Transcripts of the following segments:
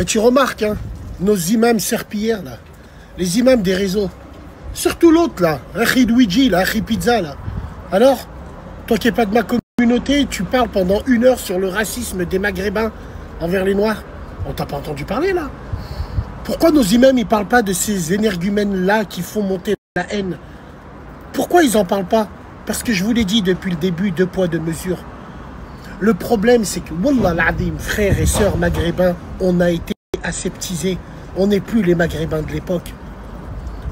Et tu remarques, hein, nos imams serpillères, là, les imams des réseaux, surtout l'autre, là, Akhi Luigi, là, Akhi Pizza, là. Alors, toi qui n'es pas de ma communauté, tu parles pendant 1 heure sur le racisme des Maghrébins envers les Noirs. On t'a pas entendu parler, là. Pourquoi nos imams, ils parlent pas de ces énergumènes-là qui font monter la haine? Pourquoi ils en parlent pas? Parce que je vous l'ai dit depuis le début, 2 poids, 2 mesures. Le problème, c'est que, wallah l'azim, frères et sœurs maghrébins, on a été aseptisés. On n'est plus les Maghrébins de l'époque.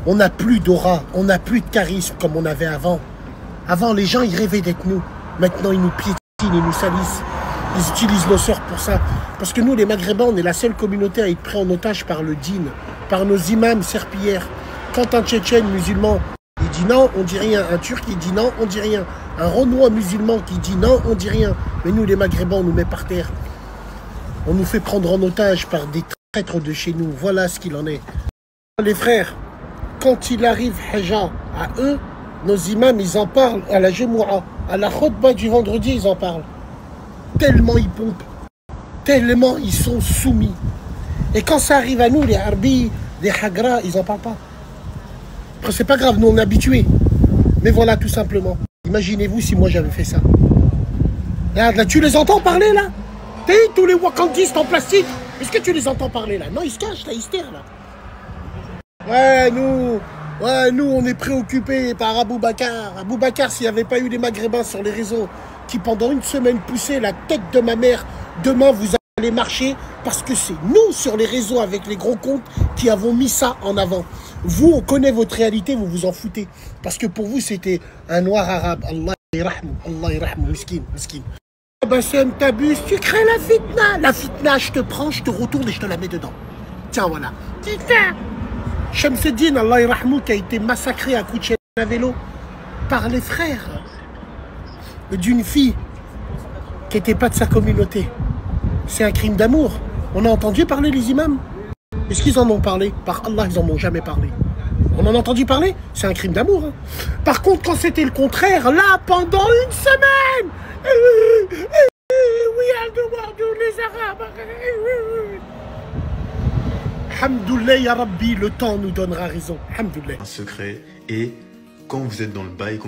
On n'a plus d'aura, on n'a plus de charisme comme on avait avant. Avant, les gens, ils rêvaient d'être nous. Maintenant, ils nous piétinent, ils nous salissent. Ils utilisent nos sœurs pour ça. Parce que nous, les Maghrébins, on est la seule communauté à être pris en otage par le djinn, par nos imams serpillères. Quand un Tchétchène musulman, il dit non, on dit rien. Un Turc, il dit non, on dit rien. Un Renois musulman qui dit non, on dit rien. Mais nous, les Maghrébins, on nous met par terre. On nous fait prendre en otage par des traîtres de chez nous. Voilà ce qu'il en est. Les frères, quand il arrive Hajjah à eux, nos imams, ils en parlent à la Jumu'ah, à la khutbah du vendredi, ils en parlent. Tellement ils pompent, tellement ils sont soumis. Et quand ça arrive à nous, les Arbis, les Hagra, ils en parlent pas. Après, c'est pas grave, nous on est habitués. Mais voilà, tout simplement. Imaginez-vous si moi j'avais fait ça. Regarde, là, tu les entends parler, là? T'as vu tous les wakandistes en plastique? Est-ce que tu les entends parler, là? Non, ils se cachent, là, ils se terrent, là. Ouais, nous, on est préoccupés par Abou Bakar. Abou Bakar, s'il n'y avait pas eu les Maghrébins sur les réseaux qui, pendant 1 semaine, poussaient la tête de ma mère, demain, vous allez marcher parce que c'est nous, sur les réseaux, avec les gros comptes, qui avons mis ça en avant. Vous, on connaît votre réalité, vous vous en foutez. Parce que pour vous, c'était un noir arabe. Allah irahmou, miskin, miskin. Bassem, t'abuses, tu crées la fitna. La fitna, je te prends, je te retourne et je te la mets dedans. Tiens, voilà. Tiens. Shamseddin, Allah irahmou, qui a été massacré à coups de chaîne à vélo par les frères d'une fille qui n'était pas de sa communauté. C'est un crime d'amour. On a entendu parler les imams? Est-ce qu'ils en ont parlé? Par Allah, ils n'en ont jamais parlé. On en a entendu parler? C'est un crime d'amour. Hein. Par contre, quand c'était le contraire, là, pendant 1 semaine, we are the world, les Arabes. Alhamdoulilah, ya Rabbi, le temps nous donnera raison. Alhamdoulilah. Un secret, et quand vous êtes dans le bail,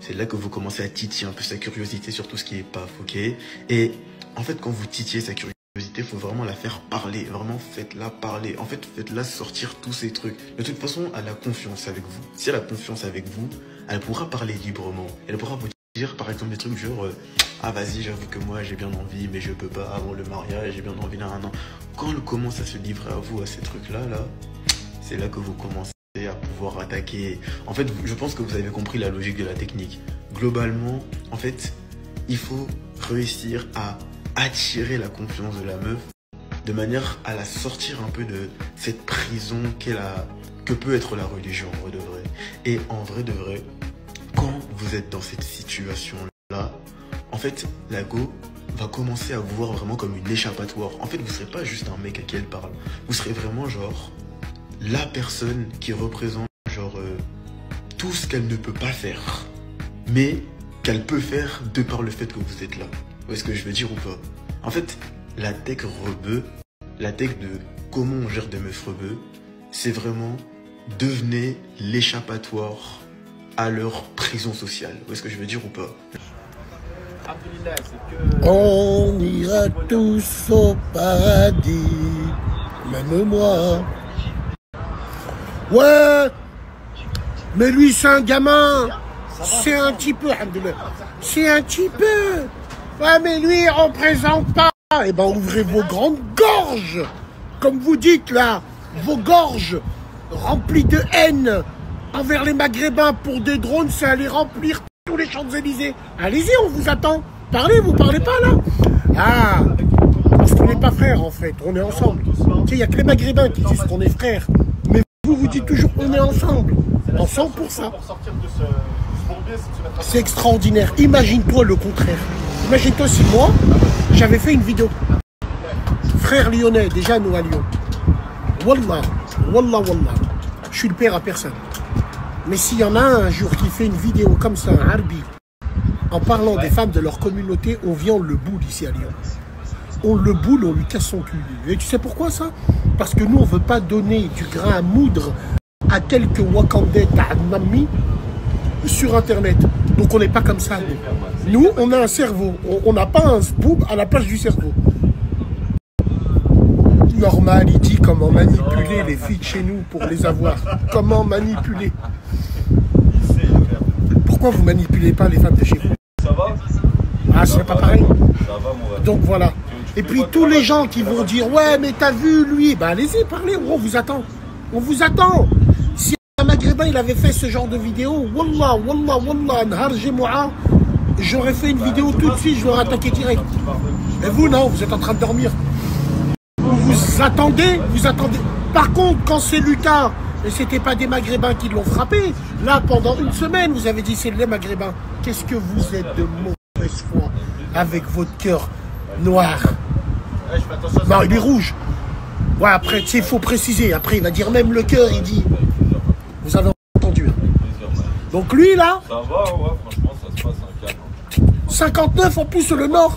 c'est là que vous commencez à titiller un peu sa curiosité sur tout ce qui est paf, ok? Et en fait, quand vous titillez sa curiosité, il faut vraiment la faire parler, vraiment faites-la parler. En fait, faites-la sortir tous ces trucs. De toute façon, elle a confiance avec vous. Si elle a confiance avec vous, elle pourra parler librement. Elle pourra vous dire, par exemple, des trucs genre ah vas-y, j'avoue que moi j'ai bien envie, mais je peux pas avant le mariage, j'ai bien envie là, non. Quand elle commence à se livrer à vous, à ces trucs-là, c'est là que vous commencez à pouvoir attaquer. En fait, je pense que vous avez compris la logique de la technique. Globalement, en fait, il faut réussir à attirer la confiance de la meuf de manière à la sortir un peu de cette prison que peut être la religion en vrai de vrai. Et en vrai de vrai, quand vous êtes dans cette situation-là, en fait, la go va commencer à vous voir vraiment comme une échappatoire. En fait, vous ne serez pas juste un mec à qui elle parle. Vous serez vraiment genre la personne qui représente genre tout ce qu'elle ne peut pas faire, mais qu'elle peut faire de par le fait que vous êtes là. Vous voyez ce que je veux dire ou pas? En fait, la tech rebeu, la tech de comment on gère des meufs rebeux, c'est vraiment devenez l'échappatoire à leur prison sociale. Vous voyez ce que je veux dire ou pas? On ira tous au paradis, même moi. Ouais, mais lui c'est un gamin. C'est un petit peu, c'est un petit peu. Ouais, mais lui, on présente pas. Eh ben, ouvrez vos grandes gorges. Comme vous dites, là, vos gorges remplies de haine envers les Maghrébins pour des drones, c'est aller remplir tous les Champs-Élysées. Allez-y, on vous attend. Parlez, vous parlez pas, là? Ah, parce qu'on n'est pas frères, en fait. On est ensemble. Tu sais, il n'y a que les Maghrébins qui disent qu'on est frères. Mais vous, vous dites toujours qu'on est ensemble. Ensemble pour ça. C'est extraordinaire. Imagine-toi le contraire. Imagine-toi si moi, j'avais fait une vidéo. Frère lyonnais, déjà nous à Lyon. Wallah, wallah, wallah. Je suis le père à personne. Mais s'il y en a un jour qui fait une vidéo comme ça, un Arbi, en parlant des femmes de leur communauté, on vient le bout d'ici à Lyon. on le boule, on lui casse son cul. Et tu sais pourquoi ça? Parce que nous, on ne veut pas donner du grain à moudre à tel que Wakandé Ta'anami sur Internet. Donc on n'est pas comme ça. Nous, on a un cerveau. On n'a pas un boob à la place du cerveau. Normal, il dit comment manipuler les filles de chez nous pour les avoir. Comment manipuler? Pourquoi vous manipulez pas les femmes de chez vous? Ça va? Ah, c'est pas pareil. Ça va, mon gars. Donc voilà. Et puis tous les gens qui vont dire ouais mais t'as vu lui, bah allez-y parlez, on vous attend. On vous attend. Si un maghrébin il avait fait ce genre de vidéo, wallah, nhar Jemoua, j'aurais fait une vidéo tout de suite, je l'aurais attaqué direct. Mais vous non, vous êtes en train de dormir. Vous attendez. Par contre, quand c'est Lucas, et c'était pas des maghrébins qui l'ont frappé, là pendant une semaine vous avez dit c'est les maghrébins. Qu'est-ce que vous êtes de mauvaise foi avec votre cœur noir. Non, il est rouge. Ouais, après, tu sais, il faut préciser. Après, il va dire même le cœur, il dit. Vous avez entendu. Donc lui, là. Ça va, ouais, franchement, ça se passe un calme. 59 en plus le nord.